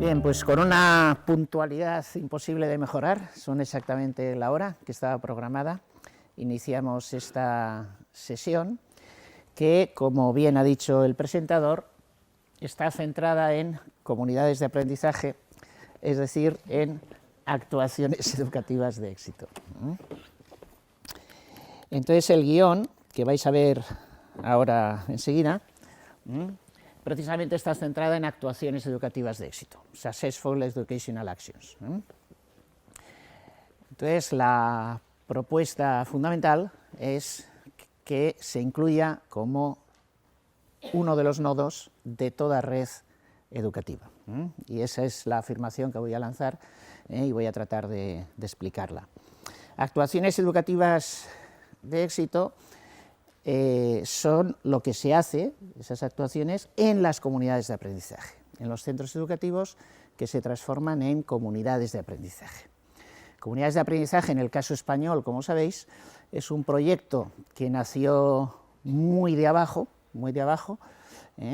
Bien, pues con una puntualidad imposible de mejorar, son exactamente la hora que estaba programada, iniciamos esta sesión que, como bien ha dicho el presentador, está centrada en comunidades de aprendizaje, es decir, en actuaciones educativas de éxito. Entonces el guión, que vais a ver ahora enseguida, precisamente está centrada en actuaciones educativas de éxito, Successful Educational Actions. Entonces la propuesta fundamental es que se incluya como uno de los nodos de toda red educativa. Y esa es la afirmación que voy a lanzar y voy a tratar de explicarla. Actuaciones educativas de éxito son lo que se hace, esas actuaciones, en las comunidades de aprendizaje, en los centros educativos que se transforman en comunidades de aprendizaje. Comunidades de aprendizaje, en el caso español, como sabéis, es un proyecto que nació muy de abajo,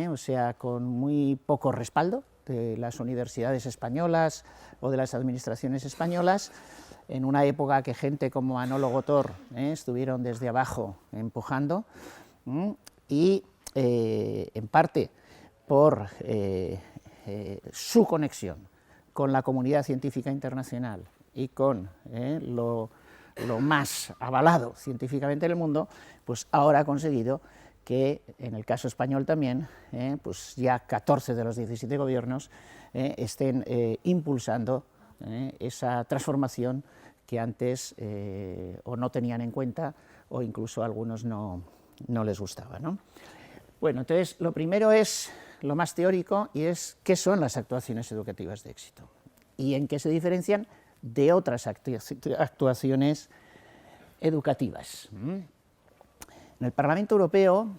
o sea, con muy poco respaldo de las universidades españolas o de las administraciones españolas, en una época que gente como Manolo Gotor estuvieron desde abajo empujando, y en parte por su conexión con la comunidad científica internacional y con lo más avalado científicamente en el mundo, pues ahora ha conseguido que, en el caso español también, pues ya 14 de los 17 gobiernos estén impulsando esa transformación que antes o no tenían en cuenta o incluso a algunos no les gustaba, ¿no? Bueno, entonces lo primero es lo más teórico y es qué son las actuaciones educativas de éxito y en qué se diferencian de otras actuaciones educativas. En el Parlamento Europeo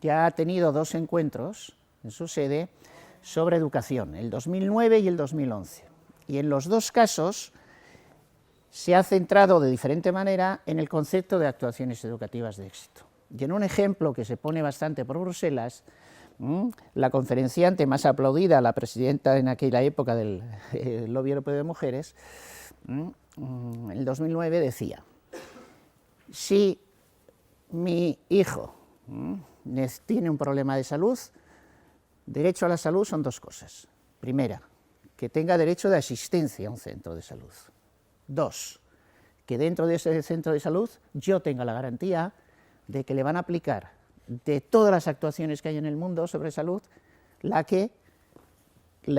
ya ha tenido 2 encuentros en su sede sobre educación, el 2009 y el 2011, y en los 2 casos se ha centrado de diferente manera en el concepto de actuaciones educativas de éxito. Y en un ejemplo que se pone bastante por Bruselas, la conferenciante más aplaudida, la presidenta en aquella época del Lobby Europeo de Mujeres, en el 2009 decía: si mi hijo tiene un problema de salud, derecho a la salud son 2 cosas. Primera, que tenga derecho de asistencia a un centro de salud. 2, que dentro de ese centro de salud yo tenga la garantía de que le van a aplicar, de todas las actuaciones que hay en el mundo sobre salud, la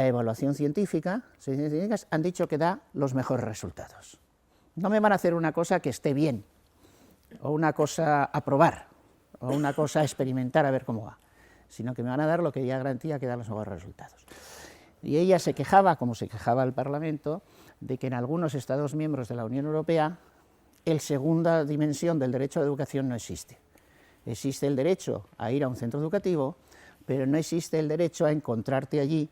evaluación científica, científicas han dicho que da los mejores resultados. No me van a hacer una cosa que esté bien, o una cosa a probar, o una cosa a experimentar a ver cómo va, sino que me van a dar lo que ya garantía que da los mejores resultados. Y ella se quejaba, como se quejaba el Parlamento, de que en algunos Estados miembros de la Unión Europea la segunda dimensión del derecho a la educación no existe. Existe el derecho a ir a un centro educativo, pero no existe el derecho a encontrarte allí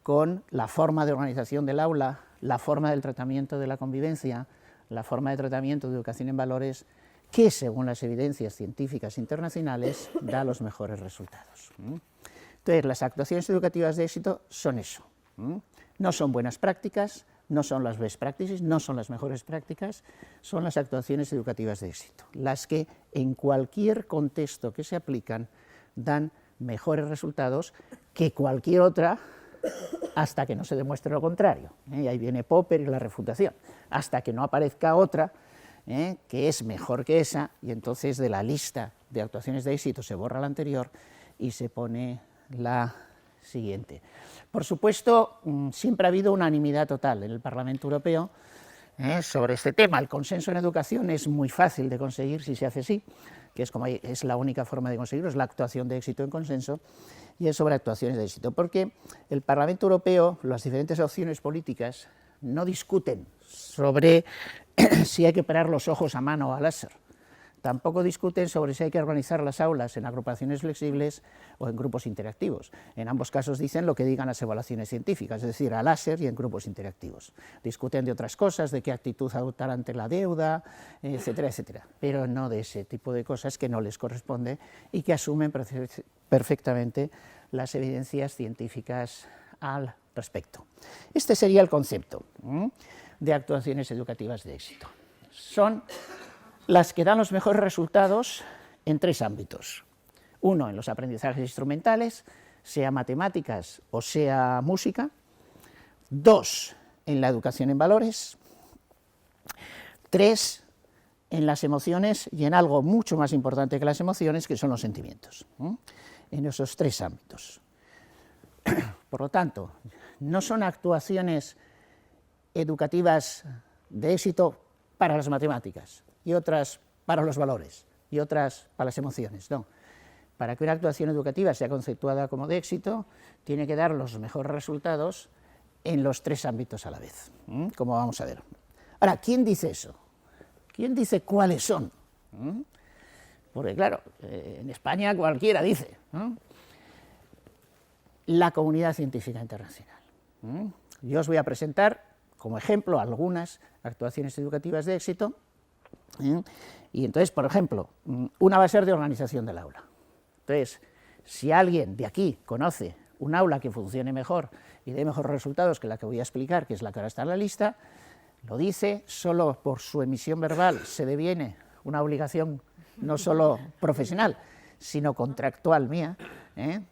con la forma de organización del aula, la forma del tratamiento de la convivencia, la forma de tratamiento de educación en valores, que según las evidencias científicas internacionales da los mejores resultados. Entonces, las actuaciones educativas de éxito son eso. No son buenas prácticas, no son las best practices, no son las mejores prácticas, son las actuaciones educativas de éxito, las que en cualquier contexto que se aplican dan mejores resultados que cualquier otra, hasta que no se demuestre lo contrario. Y ahí viene Popper y la refutación, hasta que no aparezca otra que es mejor que esa, y entonces de la lista de actuaciones de éxito se borra la anterior y se pone la siguiente. Por supuesto, siempre ha habido unanimidad total en el Parlamento Europeo sobre este tema. El consenso en educación es muy fácil de conseguir si se hace así, que es la única forma de conseguirlo, es la actuación de éxito en consenso, y es sobre actuaciones de éxito, porque el Parlamento Europeo, las diferentes opciones políticas, no discuten sobre si hay que operar los ojos a mano o a láser. Tampoco discuten sobre si hay que organizar las aulas en agrupaciones flexibles o en grupos interactivos. En ambos casos dicen lo que digan las evaluaciones científicas, es decir, a láser y en grupos interactivos. Discuten de otras cosas, de qué actitud adoptar ante la deuda, etcétera, etcétera, pero no de ese tipo de cosas que no les corresponde y que asumen perfectamente las evidencias científicas al respecto. Este sería el concepto de actuaciones educativas de éxito. Son las que dan los mejores resultados en 3 ámbitos. Uno, en los aprendizajes instrumentales, sea matemáticas o sea música. 2, en la educación en valores. 3, en las emociones y en algo mucho más importante que las emociones, que son los sentimientos. En esos 3 ámbitos. Por lo tanto, no son actuaciones educativas de éxito para las matemáticas y otras para los valores y otras para las emociones, no. Para que una actuación educativa sea conceptuada como de éxito, tiene que dar los mejores resultados en los 3 ámbitos a la vez, como vamos a ver. Ahora, ¿quién dice eso? ¿Quién dice cuáles son? Porque claro, en España cualquiera dice, ¿no? La comunidad científica internacional. Yo os voy a presentar como ejemplo algunas actuaciones educativas de éxito, y entonces, por ejemplo, una va a ser de organización del aula. Entonces, si alguien de aquí conoce un aula que funcione mejor y dé mejores resultados que la que voy a explicar, que es la que ahora está en la lista, lo dice, solo por su emisión verbal se deviene una obligación no solo profesional, sino contractual mía,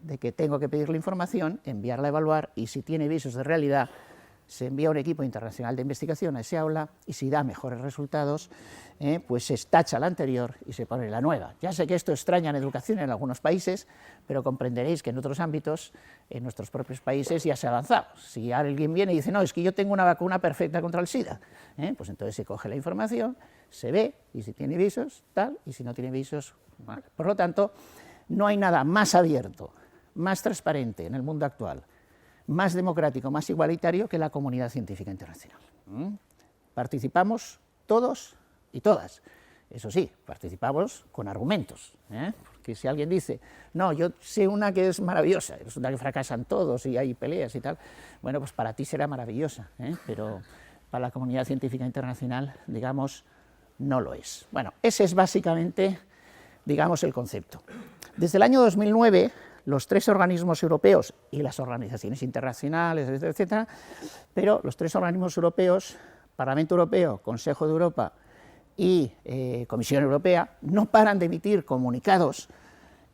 de que tengo que pedirle información, enviarla a evaluar, y si tiene visos de realidad, se envía un equipo internacional de investigación a ese aula, y si da mejores resultados, pues se tacha la anterior y se pone la nueva. Ya sé que esto extraña en educación en algunos países, pero comprenderéis que en otros ámbitos, en nuestros propios países, ya se ha avanzado. Si alguien viene y dice, no, es que yo tengo una vacuna perfecta contra el SIDA, pues entonces se coge la información, se ve, y si tiene visos, tal, y si no tiene visos, vale. Por lo tanto, no hay nada más abierto, más transparente en el mundo actual, más democrático, más igualitario que la comunidad científica internacional. Participamos todos y todas. Eso sí, participamos con argumentos, porque si alguien dice, no, yo sé una que es maravillosa, y resulta que fracasan todos y hay peleas y tal, bueno, pues para ti será maravillosa, pero para la comunidad científica internacional, digamos, no lo es. Bueno, ese es básicamente, digamos, el concepto. Desde el año 2009, los 3 organismos europeos y las organizaciones internacionales, etcétera, etcétera, pero los 3 organismos europeos, Parlamento Europeo, Consejo de Europa y Comisión Europea, no paran de emitir comunicados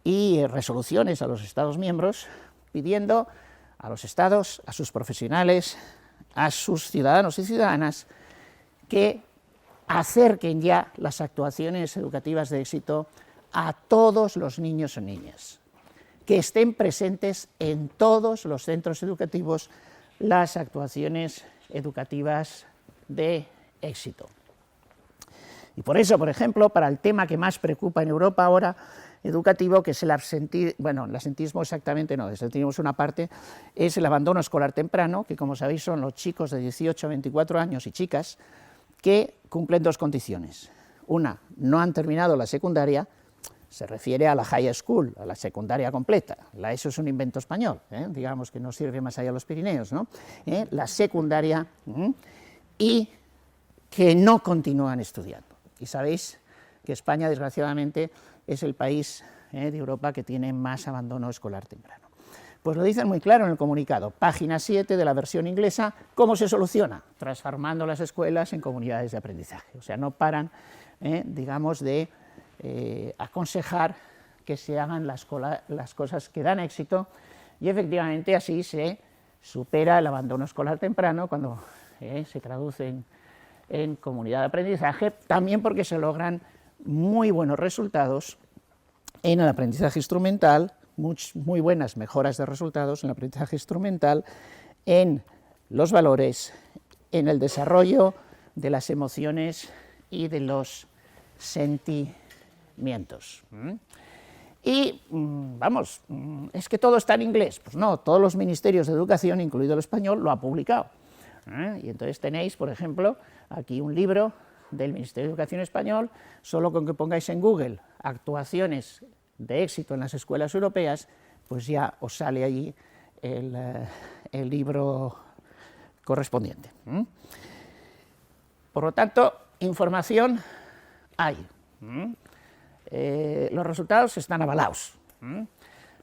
y resoluciones a los Estados miembros pidiendo a los Estados, a sus profesionales, a sus ciudadanos y ciudadanas que acerquen ya las actuaciones educativas de éxito a todos los niños o niñas, que estén presentes en todos los centros educativos las actuaciones educativas de éxito. Y por eso, por ejemplo, para el tema que más preocupa en Europa ahora, educativo, que es el absentismo, bueno, el absentismo exactamente no, tenemos una parte, es el abandono escolar temprano, que como sabéis son los chicos de 18 a 24 años y chicas que cumplen 2 condiciones. Una, no han terminado la secundaria, se refiere a la high school, a la secundaria completa. La ESO es un invento español, digamos que no sirve más allá de los Pirineos, ¿no? La secundaria, y que no continúan estudiando. Y sabéis que España, desgraciadamente, es el país de Europa que tiene más abandono escolar temprano. Pues lo dicen muy claro en el comunicado, página 7 de la versión inglesa, ¿cómo se soluciona? Transformando las escuelas en comunidades de aprendizaje. O sea, no paran, digamos, de aconsejar que se hagan las cosas que dan éxito, y efectivamente así se supera el abandono escolar temprano cuando se traduce en comunidad de aprendizaje, también porque se logran muy buenos resultados en el aprendizaje instrumental, muy buenas mejoras de resultados en el aprendizaje instrumental, en los valores, en el desarrollo de las emociones y de los sentimientos. Y, vamos, es que todo está en inglés. Pues no, todos los ministerios de educación, incluido el español, lo han publicado. Y entonces tenéis, por ejemplo, aquí un libro del Ministerio de Educación español, solo con que pongáis en Google actuaciones de éxito en las escuelas europeas, pues ya os sale allí el libro correspondiente. Por lo tanto, información hay. Los resultados están avalados.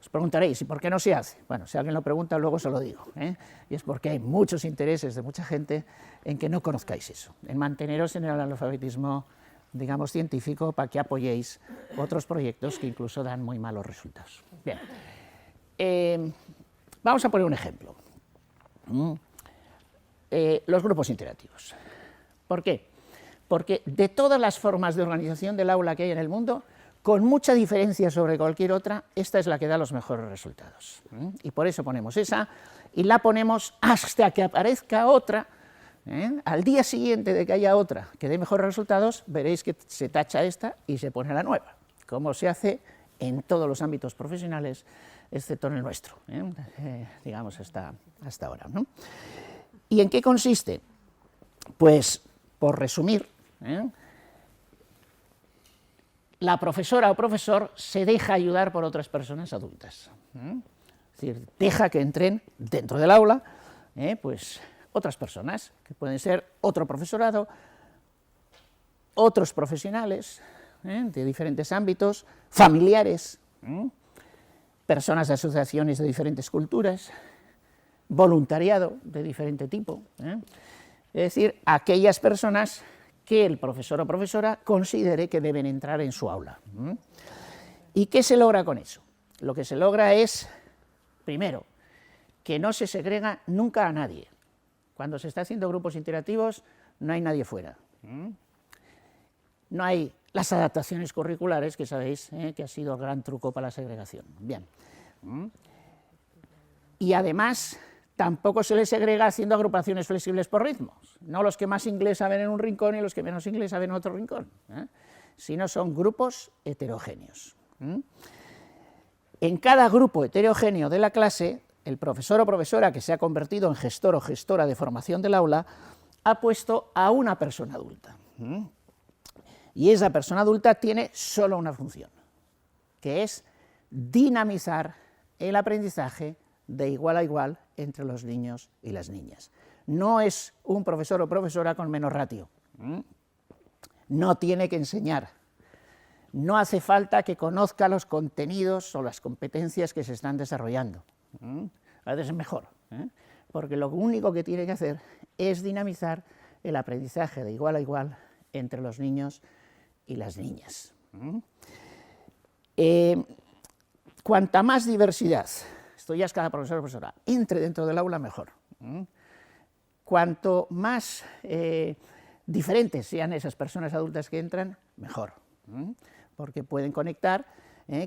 Os preguntaréis, ¿y por qué no se hace? Bueno, si alguien lo pregunta, luego se lo digo, ¿eh? Y es porque hay muchos intereses de mucha gente en que no conozcáis eso, en manteneros en el analfabetismo, digamos, científico, para que apoyéis otros proyectos que incluso dan muy malos resultados. Bien, vamos a poner un ejemplo. Los grupos interactivos. ¿Por qué? Porque de todas las formas de organización del aula que hay en el mundo, con mucha diferencia sobre cualquier otra, esta es la que da los mejores resultados. Y por eso ponemos esa, y la ponemos hasta que aparezca otra. Al día siguiente de que haya otra que dé mejores resultados, veréis que se tacha esta y se pone la nueva, como se hace en todos los ámbitos profesionales, excepto en el nuestro, digamos hasta ahora, ¿no? ¿Y en qué consiste? Pues, por resumir, la profesora o profesor se deja ayudar por otras personas adultas. Es decir, deja que entren dentro del aula pues, otras personas, que pueden ser otro profesorado, otros profesionales de diferentes ámbitos, familiares, personas de asociaciones de diferentes culturas, voluntariado de diferente tipo, es decir, aquellas personas que el profesor o profesora considere que deben entrar en su aula. ¿Y qué se logra con eso? Lo que se logra es, primero, que no se segrega nunca a nadie. Cuando se está haciendo grupos interactivos, no hay nadie fuera. No hay las adaptaciones curriculares, que sabéis que ha sido el gran truco para la segregación. Bien. Y además, tampoco se les segrega haciendo agrupaciones flexibles por ritmos, no los que más inglés saben en un rincón y los que menos inglés saben en otro rincón, sino son grupos heterogéneos. En cada grupo heterogéneo de la clase, el profesor o profesora que se ha convertido en gestor o gestora de formación del aula ha puesto a una persona adulta. Y esa persona adulta tiene solo una función, que es dinamizar el aprendizaje de igual a igual entre los niños y las niñas. No es un profesor o profesora con menos ratio. No tiene que enseñar. No hace falta que conozca los contenidos o las competencias que se están desarrollando. A veces es mejor, porque lo único que tiene que hacer es dinamizar el aprendizaje de igual a igual entre los niños y las niñas. Cuanta más diversidad, esto ya es cada profesor o profesora, entre dentro del aula, mejor. Cuanto más diferentes sean esas personas adultas que entran, mejor, porque pueden conectar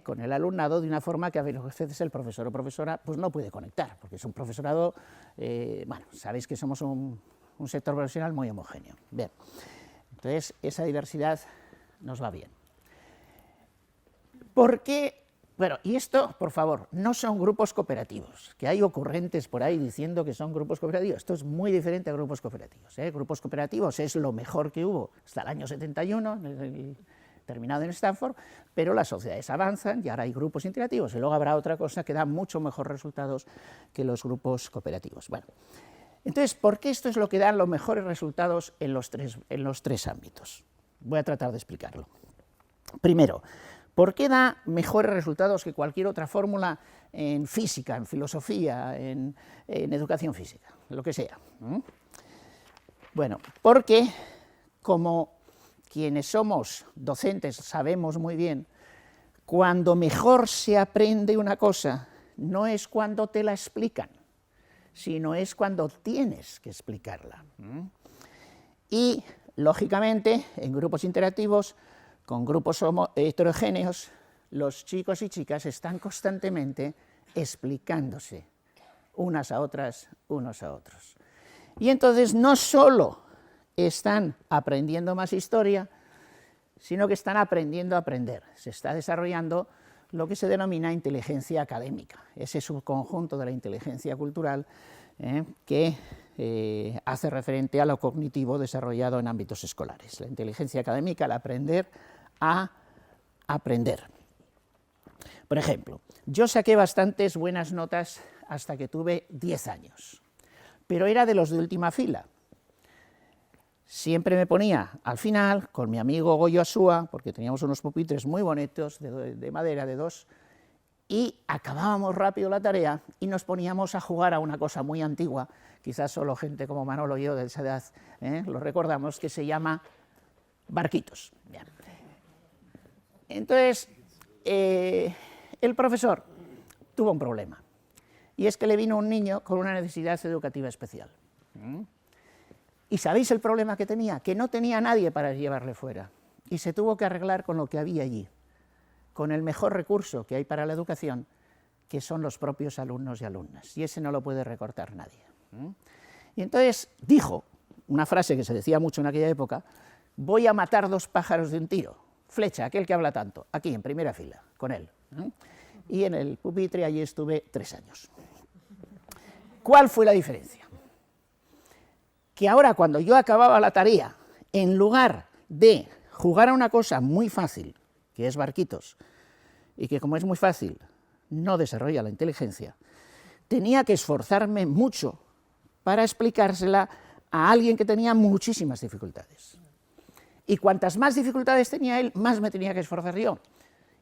con el alumnado de una forma que a veces el profesor o profesora pues no puede conectar, porque es un profesorado, bueno, sabéis que somos un sector profesional muy homogéneo. Bien, entonces esa diversidad nos va bien. ¿Por qué? Bueno, y esto, por favor, no son grupos cooperativos, que hay ocurrentes por ahí diciendo que son grupos cooperativos. Esto es muy diferente a grupos cooperativos. Grupos cooperativos es lo mejor que hubo hasta el año 71, terminado en Stanford, pero las sociedades avanzan y ahora hay grupos interactivos, y luego habrá otra cosa que da mucho mejores resultados que los grupos cooperativos. Bueno, entonces, ¿por qué esto es lo que da los mejores resultados en los tres ámbitos? Voy a tratar de explicarlo. Primero, ¿por qué da mejores resultados que cualquier otra fórmula en física, en filosofía, en educación física, lo que sea? Bueno, porque como quienes somos docentes sabemos muy bien, cuando mejor se aprende una cosa, no es cuando te la explican, sino es cuando tienes que explicarla. Y, lógicamente, en grupos interactivos, con grupos heterogéneos, los chicos y chicas están constantemente explicándose unas a otras, unos a otros. Y entonces no solo están aprendiendo más historia, sino que están aprendiendo a aprender. Se está desarrollando lo que se denomina inteligencia académica, ese subconjunto de la inteligencia cultural que hace referente a lo cognitivo desarrollado en ámbitos escolares. La inteligencia académica, el aprender a aprender. Por ejemplo, yo saqué bastantes buenas notas hasta que tuve 10 años, pero era de los de última fila. Siempre me ponía al final con mi amigo Goyo Asúa, porque teníamos unos pupitres muy bonitos de madera de 2, y acabábamos rápido la tarea y nos poníamos a jugar a una cosa muy antigua, quizás solo gente como Manolo y yo de esa edad lo recordamos, que se llama barquitos. Bien. Entonces, el profesor tuvo un problema, y es que le vino un niño con una necesidad educativa especial. ¿Y sabéis el problema que tenía? Que no tenía nadie para llevarle fuera, y se tuvo que arreglar con lo que había allí, con el mejor recurso que hay para la educación, que son los propios alumnos y alumnas, y ese no lo puede recortar nadie. Y entonces dijo una frase que se decía mucho en aquella época: voy a matar 2 pájaros de un tiro. Flecha, aquel que habla tanto, aquí en primera fila, con él. Y en el pupitre allí estuve 3 años. ¿Cuál fue la diferencia? Que ahora, cuando yo acababa la tarea, en lugar de jugar a una cosa muy fácil, que es barquitos, y que como es muy fácil, no desarrolla la inteligencia, tenía que esforzarme mucho para explicársela a alguien que tenía muchísimas dificultades. Y cuantas más dificultades tenía él, más me tenía que esforzar yo.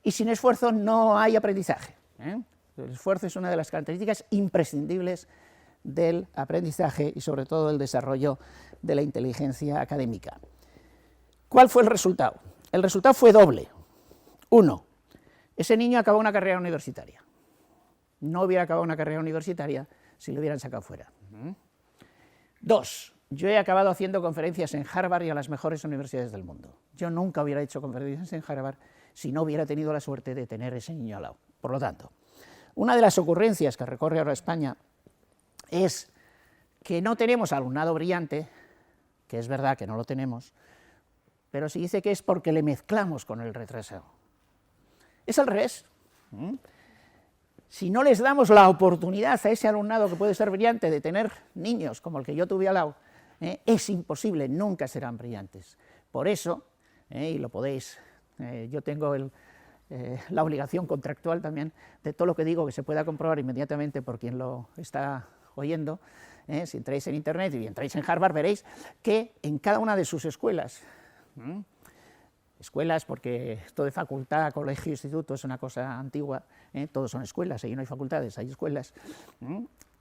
Y sin esfuerzo no hay aprendizaje. El esfuerzo es una de las características imprescindibles del aprendizaje y sobre todo del desarrollo de la inteligencia académica. ¿Cuál fue el resultado? El resultado fue doble. 1, ese niño acabó una carrera universitaria. No hubiera acabado una carrera universitaria si lo hubieran sacado fuera. 2, yo he acabado haciendo conferencias en Harvard y a las mejores universidades del mundo. Yo nunca hubiera hecho conferencias en Harvard si no hubiera tenido la suerte de tener ese niño al lado. Por lo tanto, una de las ocurrencias que recorre ahora España es que no tenemos alumnado brillante, que es verdad que no lo tenemos, pero se dice que es porque le mezclamos con el retrasado. Es al revés. Si no les damos la oportunidad a ese alumnado que puede ser brillante de tener niños como el que yo tuve al lado, es imposible, nunca serán brillantes. Por eso, y lo podéis, yo tengo la obligación contractual también de todo lo que digo que se pueda comprobar inmediatamente por quien lo está oyendo. Si entráis en internet y entráis en Harvard, veréis que en cada una de sus escuelas, escuelas porque esto de facultad, colegio, instituto es una cosa antigua, todos son escuelas, ahí no hay facultades, hay escuelas,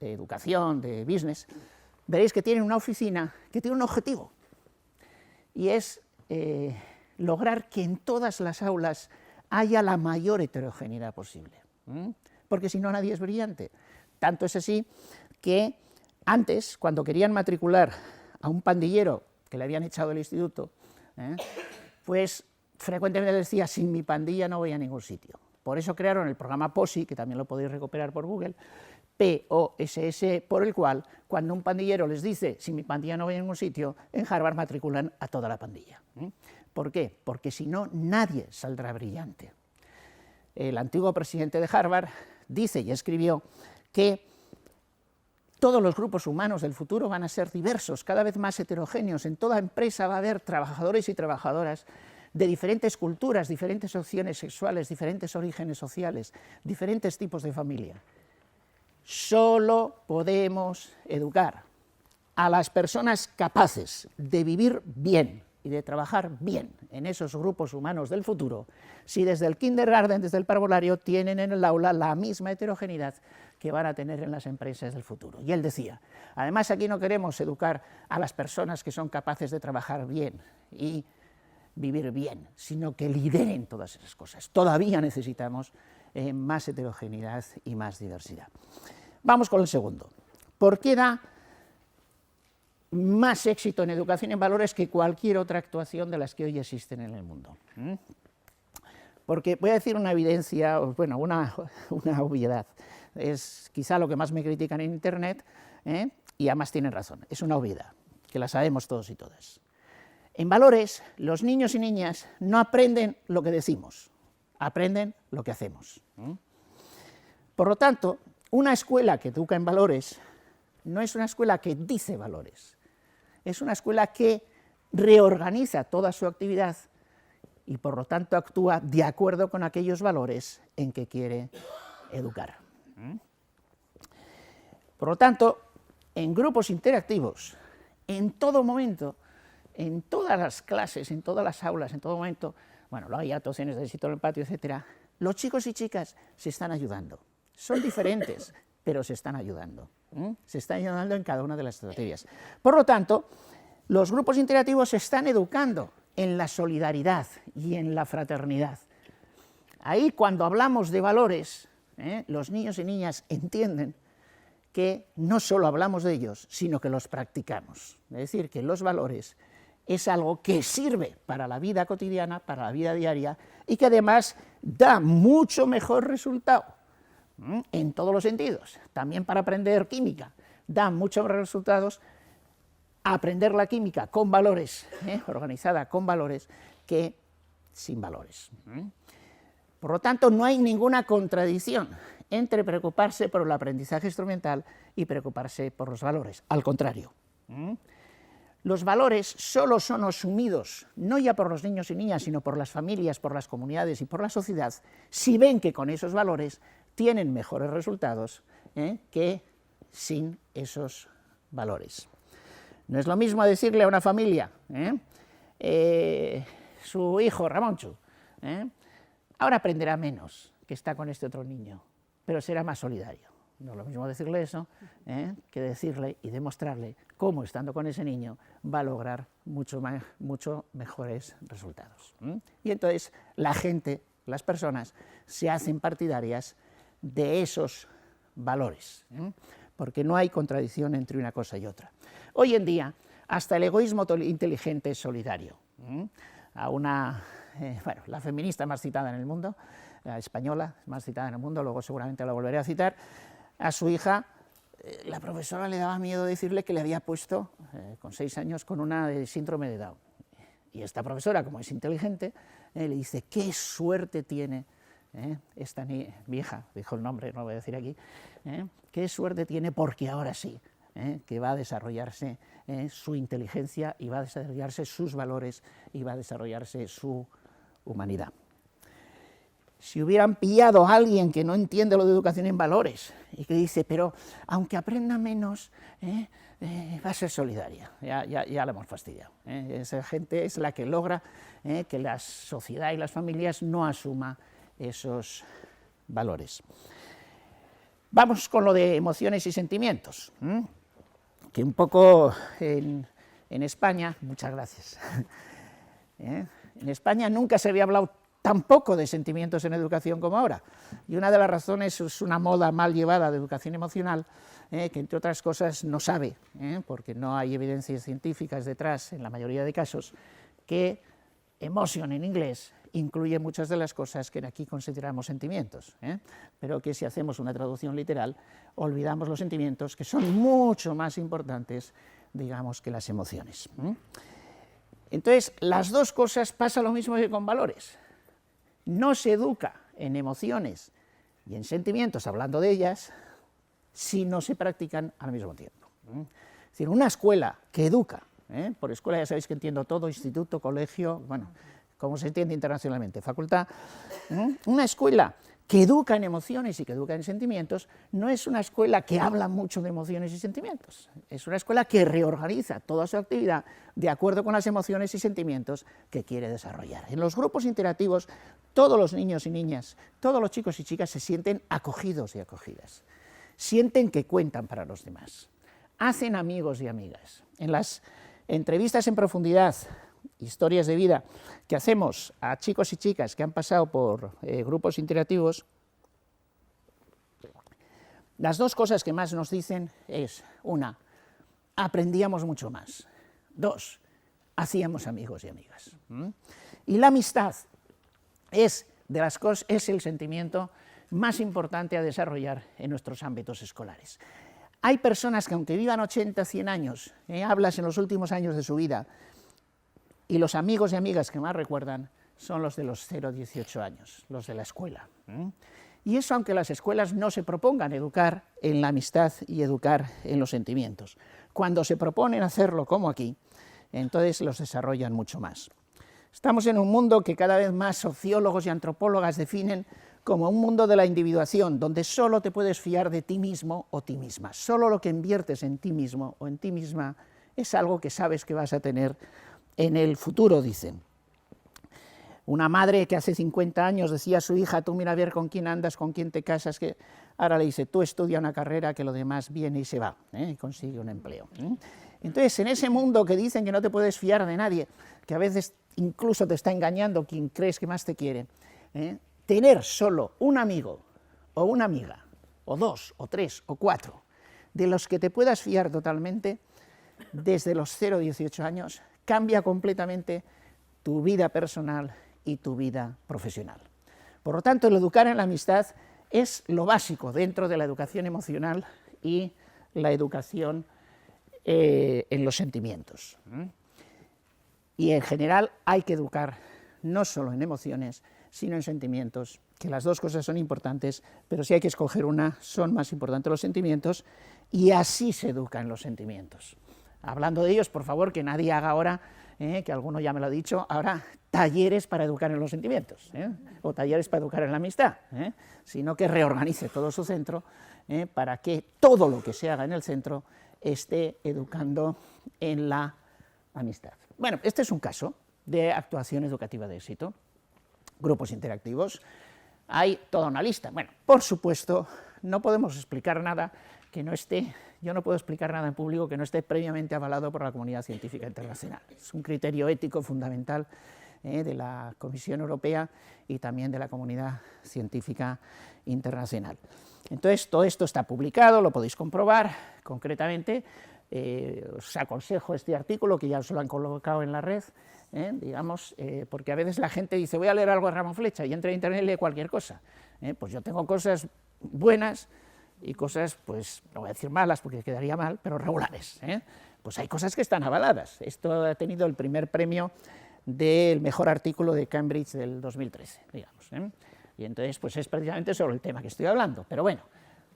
de educación, de business, veréis que tienen una oficina que tiene un objetivo, y es lograr que en todas las aulas haya la mayor heterogeneidad posible, porque si no nadie es brillante. Tanto es así que antes, cuando querían matricular a un pandillero que le habían echado del instituto, pues frecuentemente decía: sin mi pandilla no voy a ningún sitio. Por eso crearon el programa POSI, que también lo podéis recuperar por Google, POSS, por el cual, cuando un pandillero les dice: sin mi pandilla no voy a ningún sitio, en Harvard matriculan a toda la pandilla. ¿Por qué? Porque si no, nadie saldrá brillante. El antiguo presidente de Harvard dice y escribió que todos los grupos humanos del futuro van a ser diversos, cada vez más heterogéneos. En toda empresa va a haber trabajadores y trabajadoras de diferentes culturas, diferentes opciones sexuales, diferentes orígenes sociales, diferentes tipos de familia. Solo podemos educar a las personas capaces de vivir bien y de trabajar bien en esos grupos humanos del futuro si desde el kindergarten, desde el parvulario, tienen en el aula la misma heterogeneidad que van a tener en las empresas del futuro. Y él decía: además, aquí no queremos educar a las personas que son capaces de trabajar bien y vivir bien, sino que lideren todas esas cosas. Todavía necesitamos más heterogeneidad y más diversidad. Vamos con el segundo. ¿Por qué da más éxito en educación en valores que cualquier otra actuación de las que hoy existen en el mundo? Porque voy a decir una evidencia, bueno, una obviedad. Es quizá lo que más me critican en internet, y además tienen razón, es una obviedad, que la sabemos todos y todas. En valores, los niños y niñas no aprenden lo que decimos, aprenden lo que hacemos. Por lo tanto, una escuela que educa en valores no es una escuela que dice valores, es una escuela que reorganiza toda su actividad y por lo tanto actúa de acuerdo con aquellos valores en que quiere educar. Por lo tanto, en grupos interactivos, en todo momento, en todas las clases, en todas las aulas, en todo momento, bueno, luego hay actuaciones de éxito en el patio, etcétera, Los chicos y chicas se están ayudando. Son diferentes, pero se están ayudando. Se están ayudando en cada una de las estrategias. Por lo tanto, los grupos interactivos se están educando en la solidaridad y en la fraternidad. Ahí, cuando hablamos de valores, los niños y niñas entienden que no solo hablamos de ellos, sino que los practicamos. Es decir, que los valores es algo que sirve para la vida cotidiana, para la vida diaria, y que además da mucho mejor resultado en todos los sentidos. También para aprender química, da muchos mejores resultados aprender la química con valores, organizada con valores, que sin valores. Por lo tanto, no hay ninguna contradicción entre preocuparse por el aprendizaje instrumental y preocuparse por los valores. Al contrario, los valores solo son asumidos, no ya por los niños y niñas, sino por las familias, por las comunidades y por la sociedad, si ven que con esos valores tienen mejores resultados que sin esos valores. No es lo mismo decirle a una familia, su hijo Ramonchu, ahora aprenderá menos que está con este otro niño, pero será más solidario. No es lo mismo decirle eso que decirle y demostrarle cómo, estando con ese niño, va a lograr mucho mejores resultados. Y entonces la gente, las personas, se hacen partidarias de esos valores, porque no hay contradicción entre una cosa y otra. Hoy en día, hasta el egoísmo inteligente es solidario. A una, la feminista más citada en el mundo, la española más citada en el mundo, luego seguramente la volveré a citar, a su hija, la profesora le daba miedo decirle que le había puesto, con 6 años, con una de síndrome de Down. Y esta profesora, como es inteligente, le dice, qué suerte tiene esta vieja, dijo el nombre, no lo voy a decir aquí, qué suerte tiene porque ahora sí, que va a desarrollarse su inteligencia y va a desarrollarse sus valores y va a desarrollarse su humanidad. Si hubieran pillado a alguien que no entiende lo de educación en valores y que dice, pero aunque aprenda menos, va a ser solidaria, ya la hemos fastidiado. Esa gente es la que logra que la sociedad y las familias no asuman esos valores. Vamos con lo de emociones y sentimientos, que un poco en España, muchas gracias, en España nunca se había hablado tampoco de sentimientos en educación como ahora, y una de las razones es una moda mal llevada de educación emocional, que entre otras cosas no sabe, porque no hay evidencias científicas detrás en la mayoría de casos, que emotion en inglés incluye muchas de las cosas que aquí consideramos sentimientos, pero que si hacemos una traducción literal olvidamos los sentimientos, que son mucho más importantes, digamos, que las emociones. Entonces, las dos cosas pasa lo mismo que con valores. No se educa en emociones y en sentimientos, hablando de ellas, si no se practican al mismo tiempo. Es decir, una escuela que educa, por escuela ya sabéis que entiendo todo, instituto, colegio, bueno, como se entiende internacionalmente, facultad, una escuela que educa en emociones y que educa en sentimientos, no es una escuela que habla mucho de emociones y sentimientos, es una escuela que reorganiza toda su actividad de acuerdo con las emociones y sentimientos que quiere desarrollar. En los grupos interactivos, todos los niños y niñas, todos los chicos y chicas se sienten acogidos y acogidas, sienten que cuentan para los demás, hacen amigos y amigas. En las entrevistas en profundidad, historias de vida que hacemos a chicos y chicas que han pasado por grupos interactivos, las dos cosas que más nos dicen es, una, aprendíamos mucho más, dos, hacíamos amigos y amigas. Y la amistad es el sentimiento más importante a desarrollar en nuestros ámbitos escolares. Hay personas que aunque vivan 80, 100 años, hablas en los últimos años de su vida, y los amigos y amigas que más recuerdan son los de los 0 a 18 años, los de la escuela. Y eso aunque las escuelas no se propongan educar en la amistad y educar en los sentimientos. Cuando se proponen hacerlo como aquí, entonces los desarrollan mucho más. Estamos en un mundo que cada vez más sociólogos y antropólogas definen como un mundo de la individuación, donde solo te puedes fiar de ti mismo o ti misma. Solo lo que inviertes en ti mismo o en ti misma es algo que sabes que vas a tener en el futuro, dicen. Una madre que hace 50 años decía a su hija, tú mira a ver con quién andas, con quién te casas, que ahora le dice, tú estudia una carrera que lo demás viene y se va, y consigue un empleo. Entonces, en ese mundo que dicen que no te puedes fiar de nadie, que a veces incluso te está engañando quien crees que más te quiere, tener solo un amigo o una amiga, o dos, o tres, o cuatro, de los que te puedas fiar totalmente, desde los 0 a 18 años, cambia completamente tu vida personal y tu vida profesional. Por lo tanto, el educar en la amistad es lo básico dentro de la educación emocional y la educación en los sentimientos. Y en general hay que educar no solo en emociones, sino en sentimientos, que las dos cosas son importantes, pero si hay que escoger una, son más importantes los sentimientos, y así se educa en los sentimientos. Hablando de ellos, por favor, que nadie haga ahora, que alguno ya me lo ha dicho, ahora talleres para educar en los sentimientos, o talleres para educar en la amistad, sino que reorganice todo su centro para que todo lo que se haga en el centro esté educando en la amistad. Bueno, este es un caso de actuación educativa de éxito. Grupos interactivos, hay toda una lista. Bueno, por supuesto, no podemos explicar nada que no esté, yo no puedo explicar nada en público que no esté previamente avalado por la comunidad científica internacional. Es un criterio ético fundamental de la Comisión Europea y también de la comunidad científica internacional. Entonces, todo esto está publicado, lo podéis comprobar concretamente. Os aconsejo este artículo, que ya os lo han colocado en la red, digamos, porque a veces la gente dice, voy a leer algo de Ramón Flecha, y entra en internet y lee cualquier cosa. Pues yo tengo cosas buenas y cosas, pues, no voy a decir malas porque quedaría mal, pero regulares. Pues hay cosas que están avaladas. Esto ha tenido el primer premio del mejor artículo de Cambridge del 2013, digamos. Y entonces, pues es precisamente sobre el tema que estoy hablando. Pero bueno,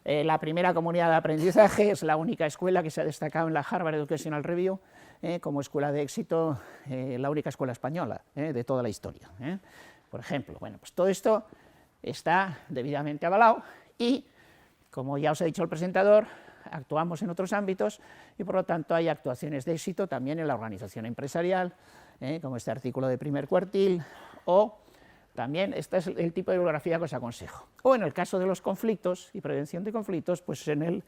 la primera comunidad de aprendizaje es la única escuela que se ha destacado en la Harvard Educational Review como escuela de éxito, la única escuela española de toda la historia. Por ejemplo, bueno, pues todo esto está debidamente avalado y, como ya os ha dicho el presentador, actuamos en otros ámbitos y por lo tanto hay actuaciones de éxito también en la organización empresarial, como este artículo de Primer Cuartil, o también este es el tipo de bibliografía que os aconsejo. O en el caso de los conflictos y prevención de conflictos, pues en la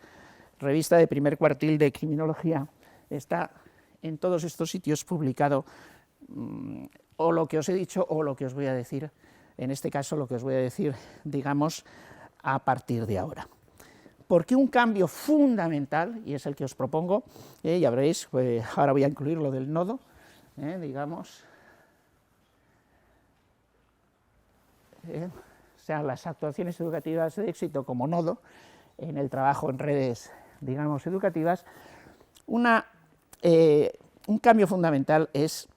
revista de Primer Cuartil de Criminología está en todos estos sitios publicado o lo que os he dicho o lo que os voy a decir, en este caso lo que os voy a decir, digamos, a partir de ahora. Porque un cambio fundamental, y es el que os propongo, ya veréis, pues ahora voy a incluir lo del nodo, digamos, o sea, las actuaciones educativas de éxito como nodo en el trabajo en redes, digamos, educativas. Un cambio fundamental es,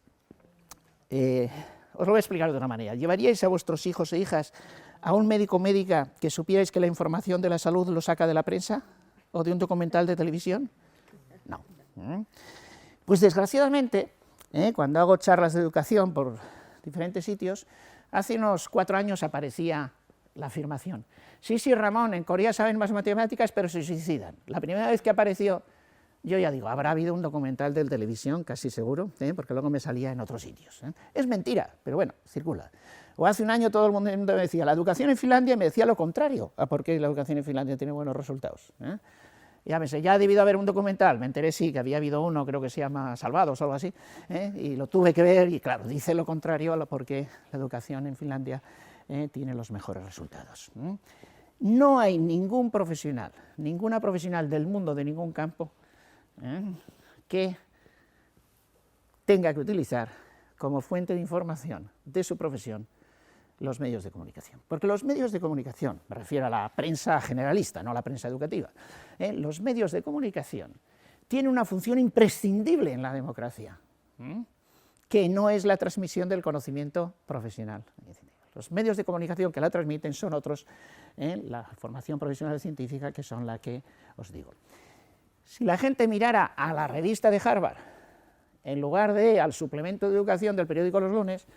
os lo voy a explicar de otra manera. ¿Llevaríais a vuestros hijos e hijas a un médico o médica que supierais que la información de la salud lo saca de la prensa o de un documental de televisión? No. Pues desgraciadamente, cuando hago charlas de educación por diferentes sitios, hace unos 4 años aparecía la afirmación. Sí, Ramón, en Corea saben más matemáticas, pero se suicidan. La primera vez que apareció, yo ya digo, habrá habido un documental de televisión, casi seguro, porque luego me salía en otros sitios. Es mentira, pero bueno, circula. O hace un año todo el mundo me decía, la educación en Finlandia, me decía lo contrario, a por qué la educación en Finlandia tiene buenos resultados. Ya pensé, ya ha debido haber un documental, me enteré sí, que había habido uno, creo que se llama Salvados o algo así, y lo tuve que ver, y claro, dice lo contrario a lo porque la educación en Finlandia tiene los mejores resultados. No hay ningún profesional, ninguna profesional del mundo de ningún campo que tenga que utilizar como fuente de información de su profesión los medios de comunicación. Porque los medios de comunicación, me refiero a la prensa generalista, no a la prensa educativa, los medios de comunicación tienen una función imprescindible en la democracia, que no es la transmisión del conocimiento profesional. Los medios de comunicación que la transmiten son otros, la formación profesional científica, que son la que os digo. Si la gente mirara a la revista de Harvard, en lugar de al suplemento de educación del periódico Los Lunes,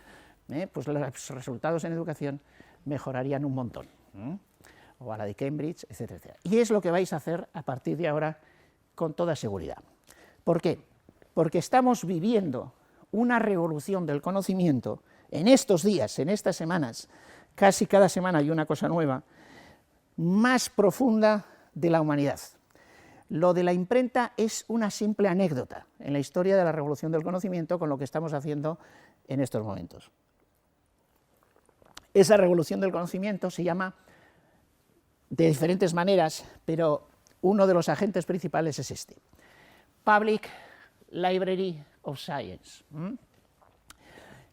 pues los resultados en educación mejorarían un montón, o a la de Cambridge, etcétera, etcétera. Y es lo que vais a hacer a partir de ahora con toda seguridad. ¿Por qué? Porque estamos viviendo una revolución del conocimiento en estos días, en estas semanas, casi cada semana hay una cosa nueva, más profunda de la humanidad. Lo de la imprenta es una simple anécdota en la historia de la revolución del conocimiento con lo que estamos haciendo en estos momentos. Esa revolución del conocimiento se llama de diferentes maneras, pero uno de los agentes principales es este: Public Library of Science.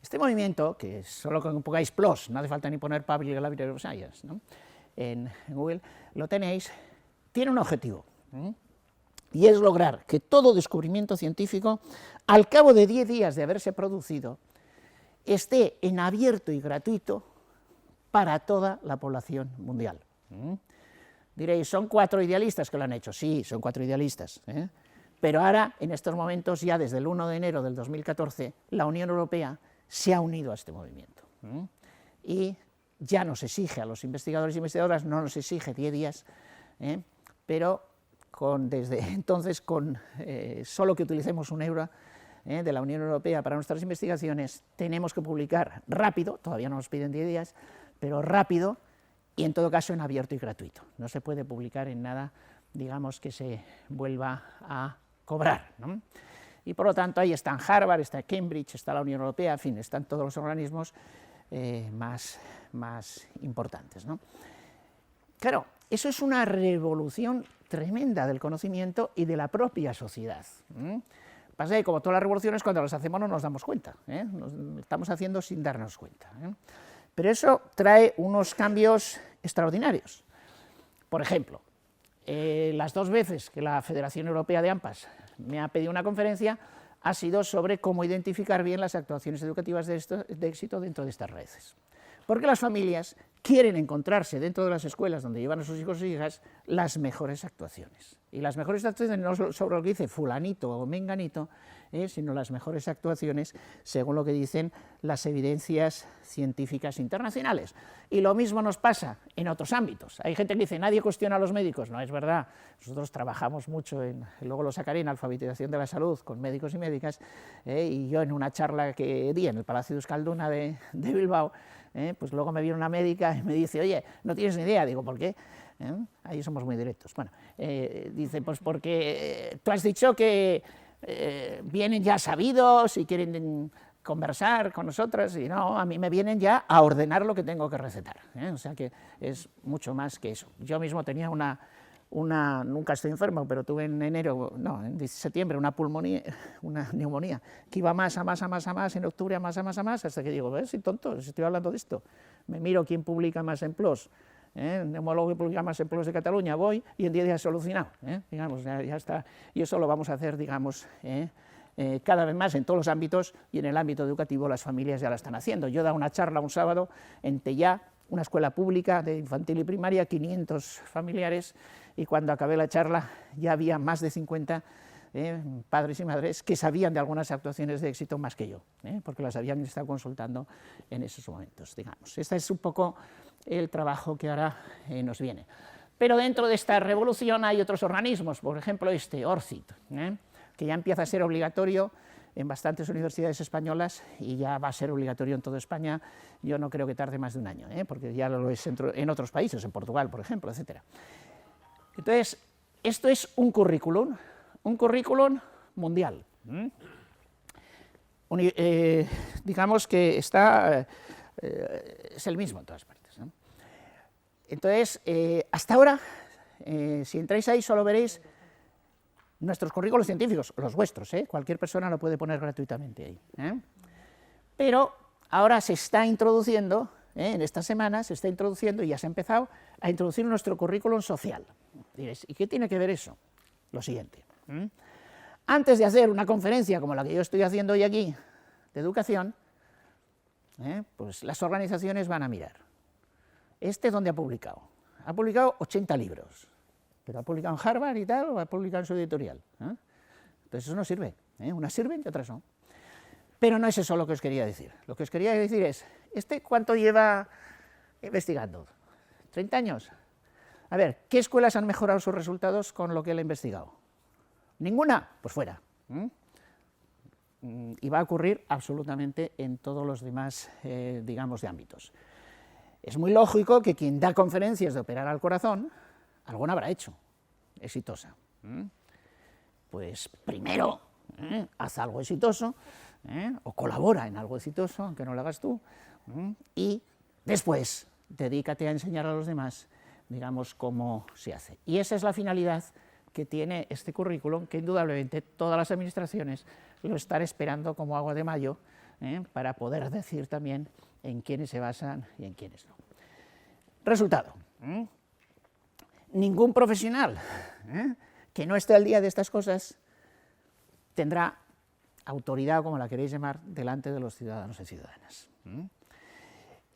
Este movimiento, que solo que pongáis PLOS, no hace falta ni poner Public Library of Science, ¿no?, en Google, lo tenéis, tiene un objetivo, y es lograr que todo descubrimiento científico, al cabo de 10 días de haberse producido, esté en abierto y gratuito para toda la población mundial. Diréis, ¿son 4 idealistas que lo han hecho? Sí, son 4 idealistas, pero ahora, en estos momentos, ya desde el 1 de enero del 2014, la Unión Europea se ha unido a este movimiento, y ya nos exige a los investigadores y investigadoras, no nos exige 10 días, pero desde entonces, solo que utilicemos €1 de la Unión Europea para nuestras investigaciones, tenemos que publicar rápido, todavía no nos piden 10 días, pero rápido, y en todo caso en abierto y gratuito. No se puede publicar en nada, digamos, que se vuelva a cobrar, ¿no? Y por lo tanto ahí están Harvard, está Cambridge, está la Unión Europea, en fin, están todos los organismos más importantes, ¿no? Claro, eso es una revolución tremenda del conocimiento y de la propia sociedad. Pasa que, como todas las revoluciones, cuando las hacemos no nos damos cuenta, lo estamos haciendo sin darnos cuenta, Pero eso trae unos cambios extraordinarios. Por ejemplo, las 2 veces que la Federación Europea de AMPAs me ha pedido una conferencia ha sido sobre cómo identificar bien las actuaciones educativas de éxito dentro de estas redes. Porque las familias quieren encontrarse dentro de las escuelas donde llevan a sus hijos e hijas las mejores actuaciones. Y las mejores actuaciones no sobre lo que dice fulanito o menganito, sino las mejores actuaciones según lo que dicen las evidencias científicas internacionales. Y lo mismo nos pasa en otros ámbitos. Hay gente que dice, nadie cuestiona a los médicos. No es verdad. Nosotros trabajamos mucho, luego lo sacaré, en alfabetización de la salud con médicos y médicas, y yo en una charla que di en el Palacio de Euskalduna de Bilbao, pues luego me viene una médica y me dice, oye, no tienes ni idea. Digo, ¿por qué? Ahí somos muy directos. Bueno, dice, pues porque tú has dicho que vienen ya sabidos y quieren conversar con nosotros, y no, a mí me vienen ya a ordenar lo que tengo que recetar, o sea que es mucho más que eso. Yo mismo tenía nunca estoy enfermo, pero tuve en septiembre una neumonía, que iba más, en octubre a más, hasta que digo, soy tonto, estoy hablando de esto. Me miro quién publica más en PLOS, neumólogo que publica más en PLOS de Cataluña, voy y en 10 días solucionado, digamos, ya está, y eso lo vamos a hacer, digamos, cada vez más en todos los ámbitos, y en el ámbito educativo las familias ya la están haciendo. Yo he dado una charla un sábado en Tellá, una escuela pública de infantil y primaria, 500 familiares, y cuando acabé la charla ya había más de 50 padres y madres que sabían de algunas actuaciones de éxito más que yo, porque las habían estado consultando en esos momentos, digamos. Este es un poco el trabajo que ahora nos viene. Pero dentro de esta revolución hay otros organismos, por ejemplo ORCID, que ya empieza a ser obligatorio en bastantes universidades españolas y ya va a ser obligatorio en toda España. Yo no creo que tarde más de un año, porque ya lo es en otros países, en Portugal, por ejemplo, etc. Entonces, esto es un currículum mundial. Digamos que es el mismo en todas partes, ¿no? Entonces, hasta ahora, si entráis ahí, solo veréis nuestros currículos científicos, los vuestros, cualquier persona lo puede poner gratuitamente ahí. Pero ahora se está introduciendo, en estas semanas se está introduciendo, y ya se ha empezado a introducir nuestro currículum social. Diréis, ¿y qué tiene que ver eso? Lo siguiente. Antes de hacer una conferencia como la que yo estoy haciendo hoy aquí, de educación, pues las organizaciones van a mirar. ¿Dónde ha publicado? Ha publicado 80 libros. ¿Pero ha publicado en Harvard y tal, o ha publicado en su editorial? Entonces eso no sirve, unas sirven y otras no. Pero no es eso lo que os quería decir. Lo que os quería decir es, ¿cuánto lleva investigando? ¿30 años? A ver, ¿qué escuelas han mejorado sus resultados con lo que él ha investigado? ¿Ninguna? Pues fuera. y va a ocurrir absolutamente en todos los demás, digamos, de ámbitos. Es muy lógico que quien da conferencias de operar al corazón, alguna habrá hecho, exitosa. Pues primero, haz algo exitoso, o colabora en algo exitoso, aunque no lo hagas tú, y después dedícate a enseñar a los demás, digamos, cómo se hace. Y esa es la finalidad que tiene este currículum, que indudablemente todas las administraciones lo están esperando como agua de mayo, para poder decir también en quiénes se basan y en quiénes no. Resultado, ningún profesional que no esté al día de estas cosas tendrá autoridad, como la queréis llamar, delante de los ciudadanos y ciudadanas.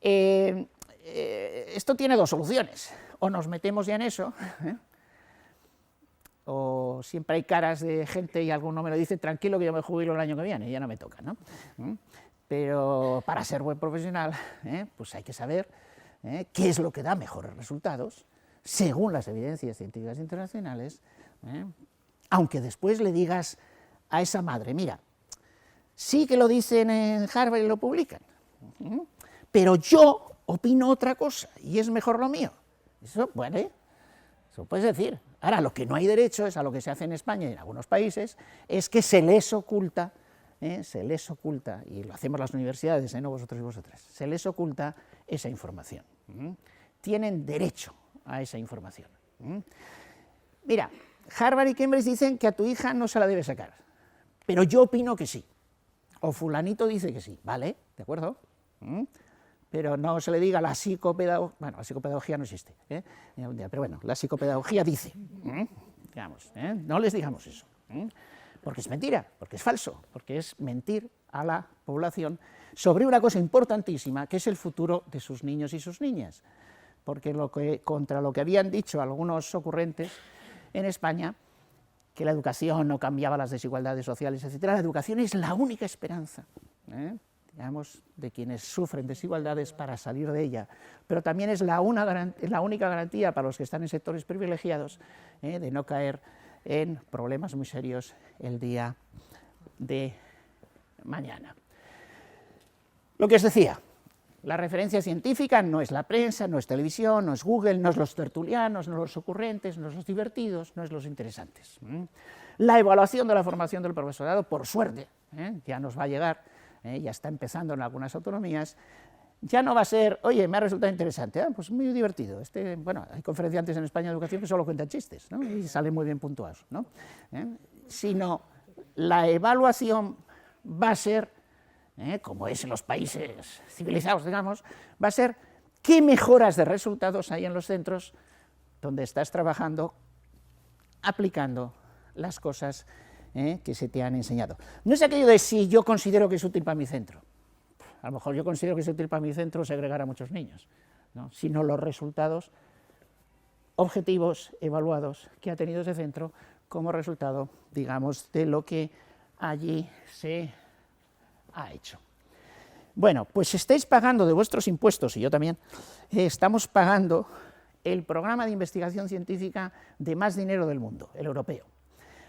Esto tiene dos soluciones: o nos metemos ya en eso, o siempre hay caras de gente y alguno me lo dice, tranquilo que yo me jubilo el año que viene, ya no me toca, ¿no? Pero para ser buen profesional, pues hay que saber qué es lo que da mejores resultados, según las evidencias científicas internacionales, aunque después le digas a esa madre, mira, sí que lo dicen en Harvard y lo publican, pero yo opino otra cosa y es mejor lo mío. Eso, bueno, eso puedes decir. Ahora, lo que no hay derecho es a lo que se hace en España y en algunos países, es que se les oculta, y lo hacemos las universidades, no vosotros y vosotras, se les oculta esa información. Tienen derecho a esa información. Mira, Harvard y Cambridge dicen que a tu hija no se la debe sacar, pero yo opino que sí, o fulanito dice que sí, ¿vale? ¿De acuerdo? Pero no se le diga la psicopedagogía, bueno, la psicopedagogía no existe, pero bueno, la psicopedagogía dice, digamos, no les digamos eso, porque es mentira, porque es falso, porque es mentir a la población sobre una cosa importantísima, que es el futuro de sus niños y sus niñas, porque contra lo que habían dicho algunos ocurrentes en España, que la educación no cambiaba las desigualdades sociales, etcétera, la educación es la única esperanza, digamos, de quienes sufren desigualdades para salir de ella, pero también es la única garantía para los que están en sectores privilegiados de no caer en problemas muy serios el día de mañana. Lo que os decía, la referencia científica no es la prensa, no es televisión, no es Google, no es los tertulianos, no los ocurrentes, no es los divertidos, no es los interesantes. La evaluación de la formación del profesorado, por suerte, ya nos va a llegar, ya está empezando en algunas autonomías, ya no va a ser, oye, me ha resultado interesante, pues muy divertido. Bueno, hay conferenciantes en España de educación que solo cuentan chistes, ¿no? Y salen muy bien puntuados, ¿no? Sino la evaluación va a ser, como es en los países civilizados, digamos, va a ser qué mejoras de resultados hay en los centros donde estás trabajando, aplicando las cosas que se te han enseñado. No es aquello de si yo considero que es útil para mi centro. A lo mejor yo considero que es útil para mi centro segregar a muchos niños, ¿no? Sino los resultados objetivos, evaluados, que ha tenido ese centro como resultado, digamos, de lo que allí se ha hecho. Bueno, pues estáis pagando de vuestros impuestos, y yo también, estamos pagando el programa de investigación científica de más dinero del mundo, el europeo.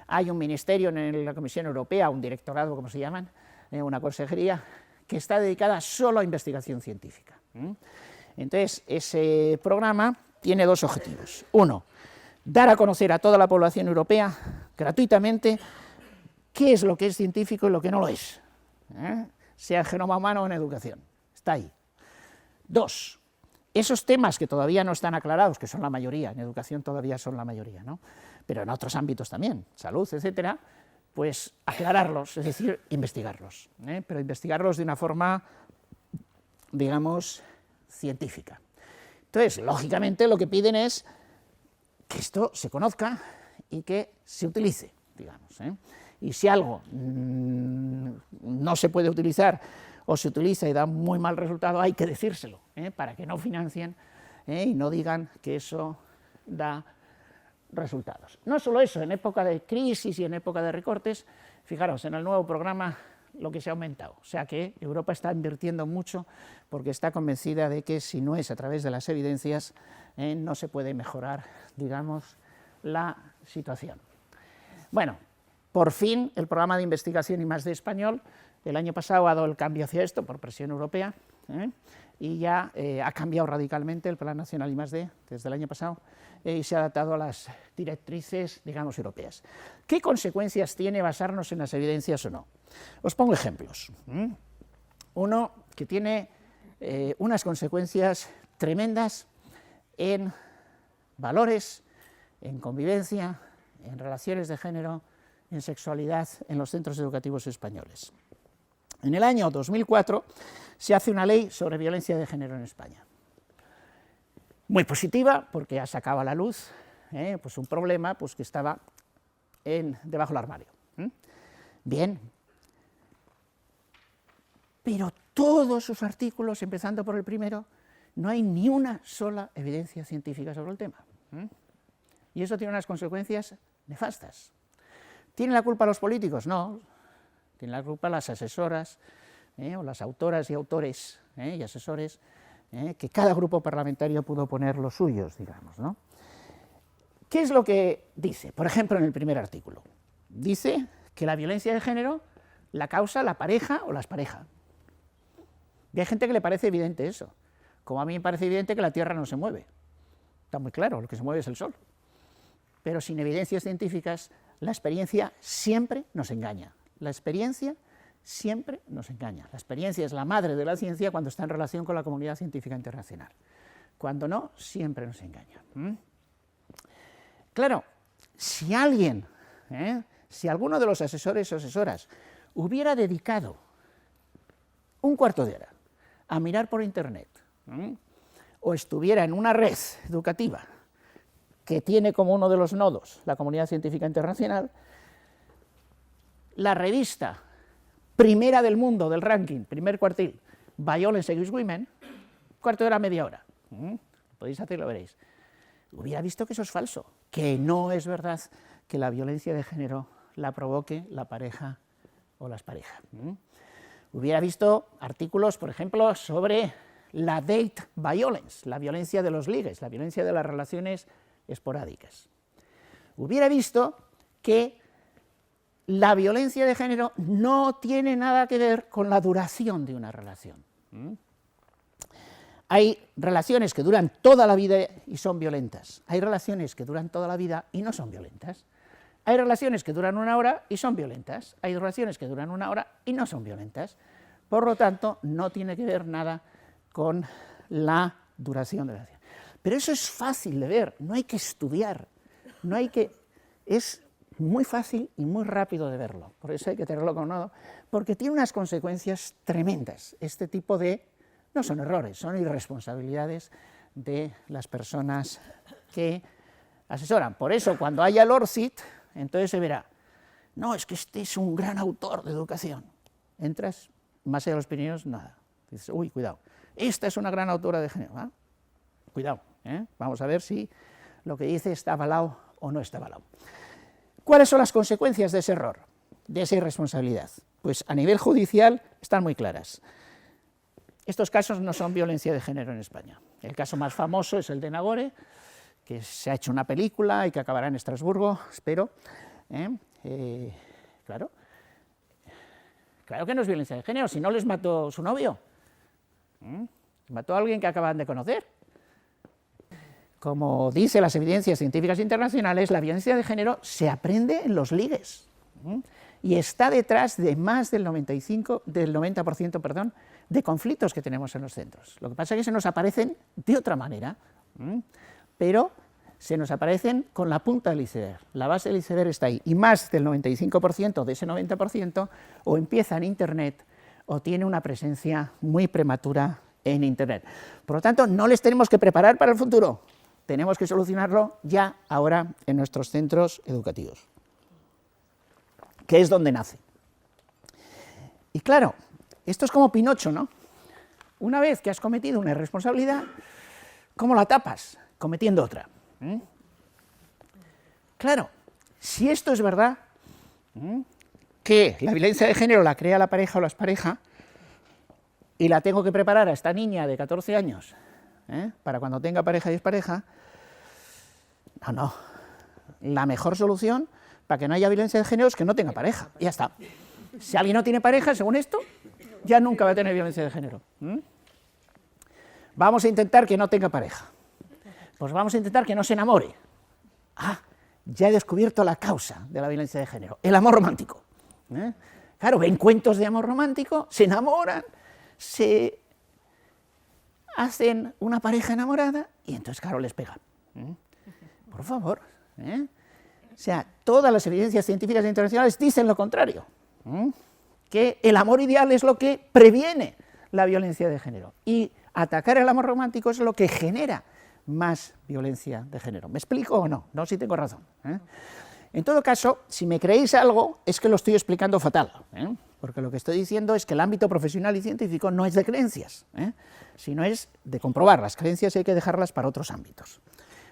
Hay un ministerio en la Comisión Europea, un directorado, como se llaman, una consejería, que está dedicada solo a investigación científica. Entonces, ese programa tiene dos objetivos. Uno, dar a conocer a toda la población europea, gratuitamente, qué es lo que es científico y lo que no lo es, sea en genoma humano o en educación. Está ahí. Dos, esos temas que todavía no están aclarados, que son la mayoría, en educación todavía son la mayoría, ¿no? Pero en otros ámbitos también, salud, etcétera, pues aclararlos, es decir, investigarlos, pero investigarlos de una forma, digamos, científica. Entonces, lógicamente, lo que piden es que esto se conozca y que se utilice, digamos. Y si algo no se puede utilizar o se utiliza y da muy mal resultado, hay que decírselo, para que no financien y no digan que eso da resultados. No solo eso, en época de crisis y en época de recortes, fijaros, en el nuevo programa lo que se ha aumentado, o sea que Europa está invirtiendo mucho porque está convencida de que si no es a través de las evidencias, no se puede mejorar, digamos, la situación. Bueno, Por fin, el programa de investigación I+D español, el año pasado ha dado el cambio hacia esto, por presión europea, y ya ha cambiado radicalmente el Plan Nacional I+D desde el año pasado, y se ha adaptado a las directrices, digamos, europeas. ¿Qué consecuencias tiene basarnos en las evidencias o no? Os pongo ejemplos. Uno que tiene unas consecuencias tremendas en valores, en convivencia, en relaciones de género, en sexualidad en los centros educativos españoles. En el año 2004 se hace una ley sobre violencia de género en España. Muy positiva, porque ha sacado a la luz pues un problema pues, que estaba debajo del armario. Bien, pero todos sus artículos, empezando por el primero, no hay ni una sola evidencia científica sobre el tema. Y eso tiene unas consecuencias nefastas. ¿Tienen la culpa los políticos? No, tienen la culpa las asesoras o las autoras y autores y asesores que cada grupo parlamentario pudo poner los suyos, digamos, ¿no? ¿Qué es lo que dice? Por ejemplo, en el primer artículo. Dice que la violencia de género la causa la pareja o las parejas. Y hay gente que le parece evidente eso, como a mí me parece evidente que la Tierra no se mueve. Está muy claro, lo que se mueve es el Sol. Pero sin evidencias científicas, la experiencia siempre nos engaña. La experiencia siempre nos engaña. La experiencia es la madre de la ciencia cuando está en relación con la comunidad científica internacional. Cuando no, siempre nos engaña. Claro, si alguien, si alguno de los asesores o asesoras hubiera dedicado un cuarto de hora a mirar por internet, o estuviera en una red educativa que tiene como uno de los nodos la comunidad científica internacional, la revista primera del mundo del ranking, primer cuartil, Violence Against Women, cuarto de hora, media hora. Podéis hacerlo, veréis. Hubiera visto que eso es falso, que no es verdad que la violencia de género la provoque la pareja o las parejas. Hubiera visto artículos, por ejemplo, sobre la date violence, la violencia de los ligues, la violencia de las relaciones esporádicas. Hubiera visto que la violencia de género no tiene nada que ver con la duración de una relación. Hay relaciones que duran toda la vida y son violentas. Hay relaciones que duran toda la vida y no son violentas. Hay relaciones que duran una hora y son violentas. Hay relaciones que duran una hora y no son violentas. Por lo tanto, no tiene que ver nada con la duración de la relación. Pero eso es fácil de ver, no hay que estudiar, es muy fácil y muy rápido de verlo, por eso hay que tenerlo con nodo, porque tiene unas consecuencias tremendas. Este tipo de, no son errores, son irresponsabilidades de las personas que asesoran. Por eso, cuando haya el ORCID, entonces se verá, no, es que este es un gran autor de educación. Entras, más allá de los Pirineos, nada. Dices, uy, cuidado, esta es una gran autora de género. ¿Ah? Cuidado, vamos a ver si lo que dice está avalado o no está avalado. ¿Cuáles son las consecuencias de ese error, de esa irresponsabilidad? Pues a nivel judicial están muy claras. Estos casos no son violencia de género en España. El caso más famoso es el de Nagore, que se ha hecho una película y que acabará en Estrasburgo, espero. Claro que no es violencia de género, si no les mató su novio. Mató a alguien que acaban de conocer. Como dicen las evidencias científicas internacionales, la violencia de género se aprende en los ligues y está detrás de más del 90% de conflictos que tenemos en los centros. Lo que pasa es que se nos aparecen de otra manera, pero se nos aparecen con la punta del iceberg. La base del iceberg está ahí, y más del 95% de ese 90% o empieza en Internet o tiene una presencia muy prematura en Internet. Por lo tanto, no les tenemos que preparar para el futuro, tenemos que solucionarlo ya, ahora, en nuestros centros educativos, que es donde nace. Y claro, esto es como Pinocho, ¿no? Una vez que has cometido una irresponsabilidad, ¿cómo la tapas? Cometiendo otra. Claro, si esto es verdad, que la violencia de género la crea la pareja o las parejas, y la tengo que preparar a esta niña de 14 años, para cuando tenga pareja y es pareja, no. La mejor solución para que no haya violencia de género es que no tenga pareja, y ya está. Si alguien no tiene pareja, según esto, ya nunca va a tener violencia de género. Vamos a intentar que no tenga pareja. Pues vamos a intentar que no se enamore. Ah, ya he descubierto la causa de la violencia de género, el amor romántico. Claro, ven cuentos de amor romántico, se enamoran, se hacen una pareja enamorada y entonces, claro, les pegan. Por favor. O sea, todas las evidencias científicas internacionales dicen lo contrario, que el amor ideal es lo que previene la violencia de género y atacar el amor romántico es lo que genera más violencia de género. ¿Me explico o no? No, si tengo razón. En todo caso, si me creéis algo, es que lo estoy explicando fatal, porque lo que estoy diciendo es que el ámbito profesional y científico no es de creencias, sino es de comprobar. Las creencias hay que dejarlas para otros ámbitos.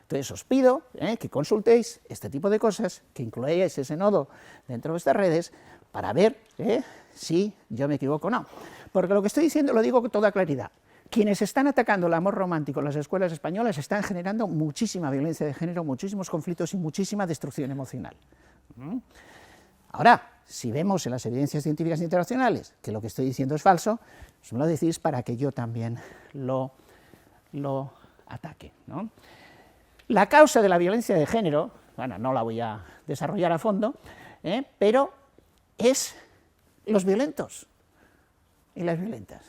Entonces os pido que consultéis este tipo de cosas, que incluyáis ese nodo dentro de vuestras redes, para ver si yo me equivoco o no. Porque lo que estoy diciendo lo digo con toda claridad. Quienes están atacando el amor romántico en las escuelas españolas están generando muchísima violencia de género, muchísimos conflictos y muchísima destrucción emocional. Ahora, si vemos en las evidencias científicas internacionales que lo que estoy diciendo es falso, pues me lo decís para que yo también lo ataque, ¿no? La causa de la violencia de género, bueno, no la voy a desarrollar a fondo, pero es los violentos y las violentas,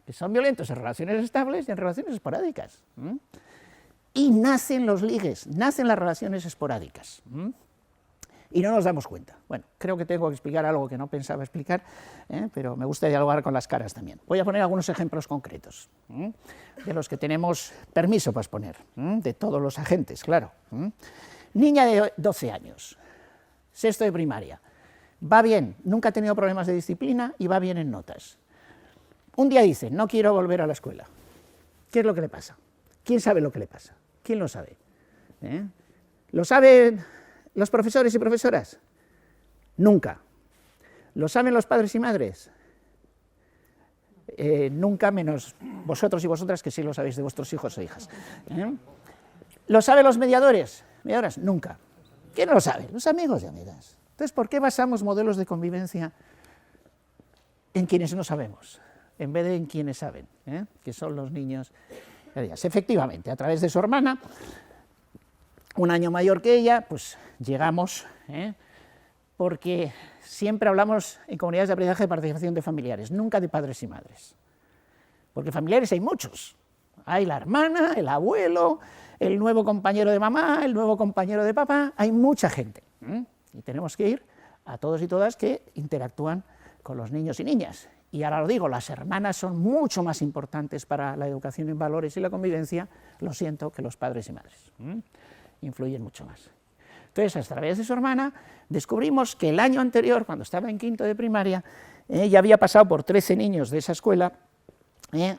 que son violentos en relaciones estables y en relaciones esporádicas. Y nacen los ligues, nacen las relaciones esporádicas. Y no nos damos cuenta. Bueno, creo que tengo que explicar algo que no pensaba explicar, pero me gusta dialogar con las caras también. Voy a poner algunos ejemplos concretos, de los que tenemos permiso para exponer, de todos los agentes, claro. Niña de 12 años, sexto de primaria, va bien, nunca ha tenido problemas de disciplina y va bien en notas. Un día dice, no quiero volver a la escuela. ¿Qué es lo que le pasa? ¿Quién sabe lo que le pasa? ¿Quién lo sabe? ¿Lo saben los profesores y profesoras? Nunca. ¿Lo saben los padres y madres? Nunca, menos vosotros y vosotras, que sí lo sabéis de vuestros hijos e hijas. ¿Lo saben los mediadores? ¿Mediadoras? Nunca. ¿Quién no lo sabe? Los amigos y amigas. Entonces, ¿por qué basamos modelos de convivencia en quienes no sabemos, en vez de en quienes saben, que son los niños? Efectivamente, a través de su hermana, un año mayor que ella, pues llegamos, porque siempre hablamos en comunidades de aprendizaje de participación de familiares, nunca de padres y madres, porque familiares hay muchos, hay la hermana, el abuelo, el nuevo compañero de mamá, el nuevo compañero de papá, hay mucha gente, y tenemos que ir a todos y todas que interactúan con los niños y niñas. Y ahora lo digo, las hermanas son mucho más importantes para la educación en valores y la convivencia, lo siento, que los padres y madres. Influyen mucho más. Entonces, a través de su hermana, descubrimos que el año anterior, cuando estaba en quinto de primaria, ya había pasado por 13 niños de esa escuela,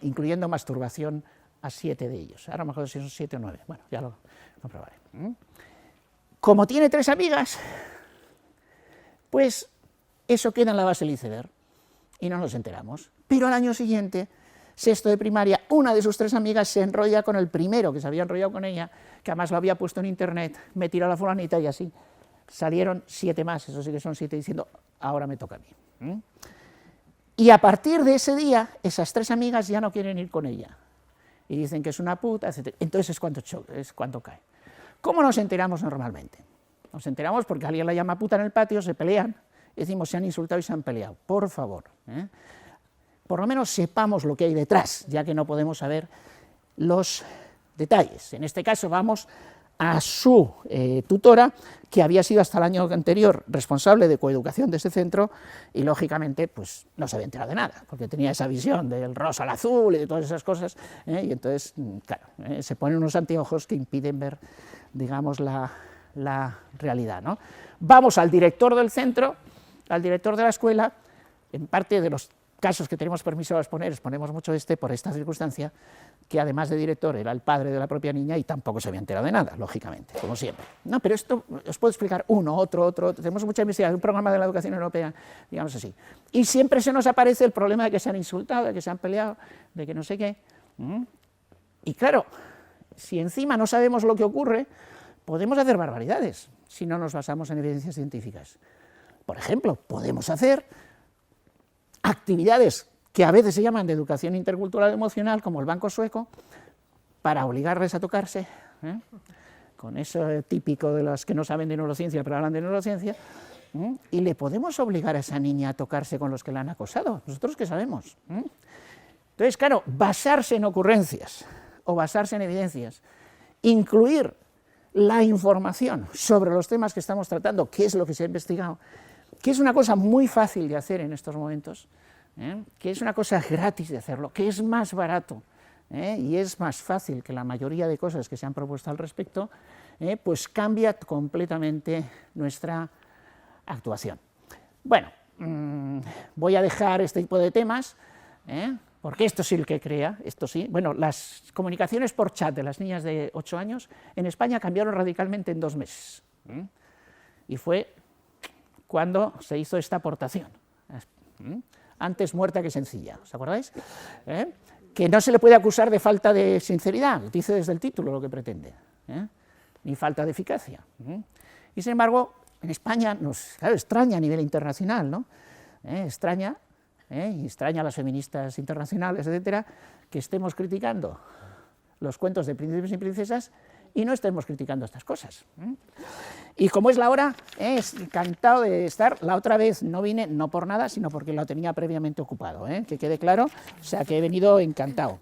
incluyendo masturbación a 7 de ellos. Ahora mejor si son 7 o 9, bueno, ya lo comprobaré. Como tiene 3 amigas, pues eso queda en la base del iceberg y no nos enteramos. Pero al año siguiente, sexto de primaria, una de sus 3 amigas se enrolla con el primero que se había enrollado con ella, que además lo había puesto en internet, me tiró a la fulanita y así salieron 7 más, eso sí que son 7, diciendo, ahora me toca a mí. Y a partir de ese día, esas 3 amigas ya no quieren ir con ella, y dicen que es una puta, etc. Entonces es cuando cae. ¿Cómo nos enteramos normalmente? Nos enteramos porque alguien la llama puta en el patio, se pelean, y decimos, se han insultado y se han peleado. Por favor, por lo menos sepamos lo que hay detrás, ya que no podemos saber los detalles. En este caso vamos a su tutora, que había sido hasta el año anterior responsable de coeducación de ese centro, y lógicamente pues no se había enterado de nada, porque tenía esa visión del rosa al azul y de todas esas cosas, y entonces, claro, se ponen unos anteojos que impiden ver, digamos, la realidad, ¿no? Vamos al director del centro, al director de la escuela, en parte de los casos que tenemos permiso de exponemos mucho por esta circunstancia, que además de director era el padre de la propia niña y tampoco se había enterado de nada, lógicamente, como siempre. No, pero esto os puedo explicar uno, otro, tenemos mucha investigación, un programa de la educación europea, digamos así, y siempre se nos aparece el problema de que se han insultado, de que se han peleado, de que no sé qué, y claro, si encima no sabemos lo que ocurre, podemos hacer barbaridades si no nos basamos en evidencias científicas. Por ejemplo, podemos hacer actividades que a veces se llaman de educación intercultural emocional, como el banco sueco, para obligarles a tocarse, con eso típico de los que no saben de neurociencia pero hablan de neurociencia, y le podemos obligar a esa niña a tocarse con los que la han acosado. ¿Nosotros qué sabemos? Entonces, claro, basarse en ocurrencias o basarse en evidencias, incluir la información sobre los temas que estamos tratando, qué es lo que se ha investigado, que es una cosa muy fácil de hacer en estos momentos, que es una cosa gratis de hacerlo, que es más barato y es más fácil que la mayoría de cosas que se han propuesto al respecto, pues cambia completamente nuestra actuación. Bueno, voy a dejar este tipo de temas, porque esto sí el que crea, esto sí. Bueno, las comunicaciones por chat de las niñas de 8 años en España cambiaron radicalmente en 2 meses. Y fue cuando se hizo esta aportación. Antes muerta que sencilla, ¿os acordáis? Que no se le puede acusar de falta de sinceridad, dice desde el título lo que pretende, ni falta de eficacia. Y sin embargo, en España nos extraña a nivel internacional, ¿no? Extraña a las feministas internacionales, etcétera, que estemos criticando los cuentos de príncipes y princesas y no estemos criticando estas cosas. Y como es la hora, encantado de estar. La otra vez no vine, no por nada, sino porque lo tenía previamente ocupado, que quede claro, o sea que he venido encantado.